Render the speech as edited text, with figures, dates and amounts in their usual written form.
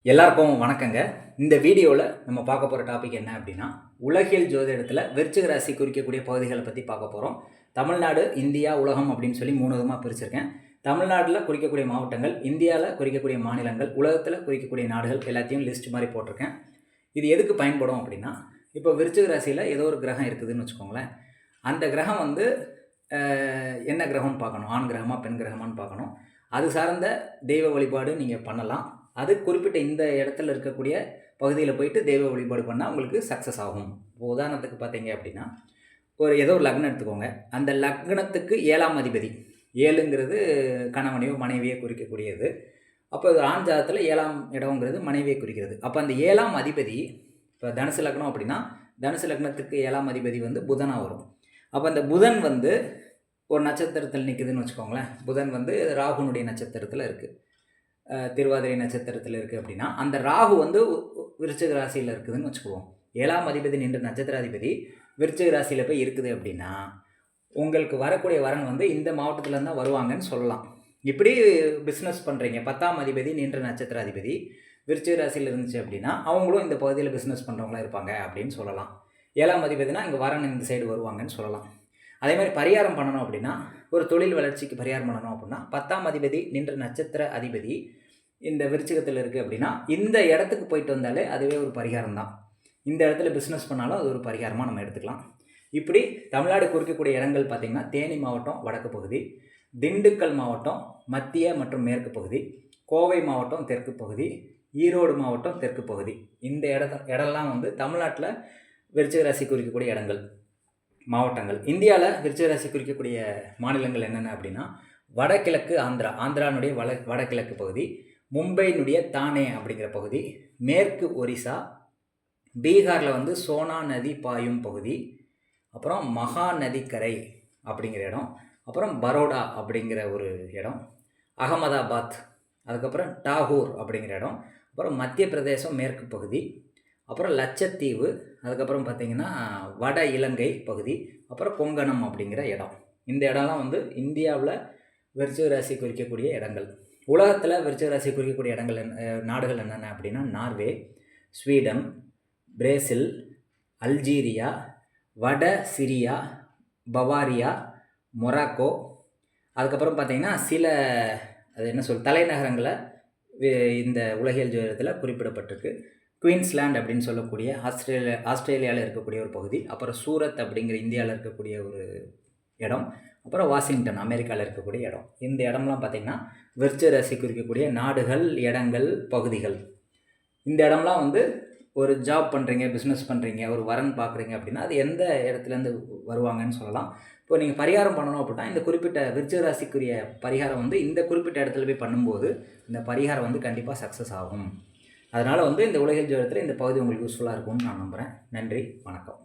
எல்லாருக்கும் வணக்கங்க. இந்த வீடியோவில் நம்ம பார்க்க போகிற டாபிக் என்ன அப்படின்னா, உலகியல் ஜோதிடத்தில் விருச்சிக ராசி குறிக்கக்கூடிய பகுதிகளை பற்றி பார்க்க போகிறோம். தமிழ்நாடு, இந்தியா, உலகம் அப்படின்னு சொல்லி 3 விதமாக பிரிச்சிருக்கேன். தமிழ்நாட்டில் குறிக்கக்கூடிய மாவட்டங்கள், இந்தியாவில் குறிக்கக்கூடிய மாநிலங்கள், உலகத்தில் குறிக்கக்கூடிய நாடுகள் எல்லாத்தையும் லிஸ்ட் மாதிரி போட்டிருக்கேன். இது எதுக்கு பயன்படும் அப்படின்னா, இப்போ விருச்சிக ராசியில் ஏதோ ஒரு கிரகம் இருக்குதுன்னு வச்சுக்கோங்களேன். அந்த கிரகம் வந்து என்ன கிரகம்னு பார்க்கணும். ஆண் கிரகமா பெண் கிரகமானு பார்க்கணும். அது சார்ந்த தெய்வ வழிபாடு நீங்கள் பண்ணலாம். அது குறிப்பிட்ட இந்த இடத்துல இருக்கக்கூடிய பகுதியில் போயிட்டு தெய்வ வழிபாடு பண்ணால் உங்களுக்கு சக்ஸஸ் ஆகும். இப்போ உதாரணத்துக்கு பார்த்தீங்க அப்படின்னா, ஏதோ ஒரு லக்னம் எடுத்துக்கோங்க. அந்த லக்னத்துக்கு 7ஆம் அதிபதி, 7ங்கிறது கணவனையோ மனைவியோ குறிக்கக்கூடியது. அப்போ ஆண் ஜாதகத்தில் 7ஆம் இடம்ங்கிறது மனைவியை குறிக்கிறது. அப்போ அந்த 7ஆம் அதிபதி, இப்போ தனுசு லக்னம் அப்படின்னா தனுசு லக்னத்துக்கு 7ஆம் அதிபதி வந்து புதனாக வரும். அப்போ அந்த புதன் வந்து ஒரு நட்சத்திரத்தில் நிற்குதுன்னு வச்சுக்கோங்களேன். புதன் வந்து ராகுனுடைய நட்சத்திரத்தில் இருக்குது, திருவாதிரை நட்சத்திரத்தில் இருக்குது அப்படின்னா, அந்த ராகு வந்து விருச்சிக ராசியில் இருக்குதுன்னு வச்சுக்குவோம். 7ஆம் அதிபதி நின்ற நட்சத்திராதிபதி விருச்சிக ராசியில் போய் இருக்குது அப்படின்னா, உங்களுக்கு வரக்கூடிய வரன் வந்து இந்த மாவட்டத்தில் தான் வருவாங்கன்னு சொல்லலாம். இப்படி பிஸ்னஸ் பண்ணுறீங்க, 10ஆம் அதிபதி நின்ற நட்சத்திராதிபதி விருச்சிக ராசியில் இருந்துச்சு அப்படின்னா, அவங்களும் இந்த பகுதியில் பிஸ்னஸ் பண்ணுறவங்களா இருப்பாங்க அப்படின்னு சொல்லலாம். 7ஆம் அதிபதினா இங்கே வரன் இந்த சைடு வருவாங்கன்னு சொல்லலாம். அதே மாதிரி பரிகாரம் பண்ணணும் அப்படின்னா, ஒரு தொழில் வளர்ச்சிக்கு பரிகாரம் பண்ணணும் அப்படின்னா, 10ஆம் அதிபதி நின்ற நட்சத்திர அதிபதி இந்த விருச்சிகத்தில் இருக்குது அப்படின்னா, இந்த இடத்துக்கு போயிட்டு வந்தாலே அதுவே ஒரு பரிகாரம் தான். இந்த இடத்துல பிஸ்னஸ் பண்ணாலும் அது ஒரு பரிகாரமாக நம்ம எடுத்துக்கலாம். இப்படி தமிழ்நாடு குறிக்கக்கூடிய இடங்கள் பார்த்திங்கன்னா, தேனி மாவட்டம் வடக்கு பகுதி, திண்டுக்கல் மாவட்டம் மத்திய மற்றும் மேற்கு பகுதி, கோவை மாவட்டம் தெற்கு பகுதி, ஈரோடு மாவட்டம் தெற்கு பகுதி. இந்த இடம்லாம் வந்து தமிழ்நாட்டில் விருச்சிக ராசி குறிக்கக்கூடிய இடங்கள், மாவட்டங்கள். இந்தியாவில் விருச்சிக ராசி குறிக்கக்கூடிய மாநிலங்கள் என்னென்ன அப்படின்னா, வடகிழக்கு ஆந்திரானுடைய வடகிழக்கு பகுதி, மும்பையினுடைய தானே அப்படிங்கிற பகுதி, மேற்கு ஒரிசா, பீகாரில் வந்து சோனா நதி பாயும் பகுதி, அப்புறம் மகா நதிக்கரை அப்படிங்கிற இடம், அப்புறம் பரோடா அப்படிங்கிற ஒரு இடம், அகமதாபாத், அதுக்கப்புறம் டாகூர் அப்படிங்கிற இடம், அப்புறம் மத்திய பிரதேசம் மேற்கு பகுதி, அப்புறம் லட்சத்தீவு, அதுக்கப்புறம் பார்த்திங்கன்னா வட இலங்கை பகுதி, அப்புறம் கொங்கணம் அப்படிங்கிற இடம். இந்த இடம்லாம் வந்து இந்தியாவில் விருச்சிக ராசி குறிக்கக்கூடிய இடங்கள். உலகத்தில் விருச்சிக ராசி குறிக்கக்கூடிய இடங்கள் நாடுகள் என்னென்ன அப்படின்னா, நார்வே, ஸ்வீடன், பிரேசில், அல்ஜீரியா, வட சிரியா, பவாரியா, மொராக்கோ, அதுக்கப்புறம் பார்த்திங்கன்னா சில தலைநகரங்களை இந்த உலகியல் ஜோதிடத்தில் குறிப்பிடப்பட்டிருக்கு. குயின்ஸ்லாண்ட் அப்படின்னு சொல்லக்கூடிய ஆஸ்திரேலியாவில் இருக்கக்கூடிய ஒரு பகுதி, அப்புறம் சூரத் அப்படிங்கிற இந்தியாவில் இருக்கக்கூடிய ஒரு இடம், அப்புறம் வாஷிங்டன் அமெரிக்காவில் இருக்கக்கூடிய இடம். இந்த இடம்லாம் பார்த்திங்கன்னா விருச்சிக ராசி குறிக்கக்கூடிய நாடுகள், இடங்கள், பகுதிகள். இந்த இடம்லாம் வந்து ஒரு ஜாப் பண்ணுறீங்க, பிஸ்னஸ் பண்ணுறீங்க, ஒரு வரன் பார்க்குறீங்க அப்படின்னா, அது எந்த இடத்துலேருந்து வருவாங்கன்னு சொல்லலாம். இப்போ நீங்கள் பரிகாரம் பண்ணணும் அப்படின்னா, இந்த குறிப்பிட்ட விருச்சிக ராசிக்குரிய பரிகாரம் வந்து இந்த குறிப்பிட்ட இடத்துல போய் பண்ணும்போது இந்த பரிகாரம் வந்து கண்டிப்பாக சக்ஸஸ் ஆகும். அதனால் வந்து இந்த உலகியல் ஜோதிடத்தில் இந்த பகுதி உங்களுக்கு யூஸ்ஃபுல்லாக இருக்கும்னு நான் நம்புகிறேன். நன்றி, வணக்கம்.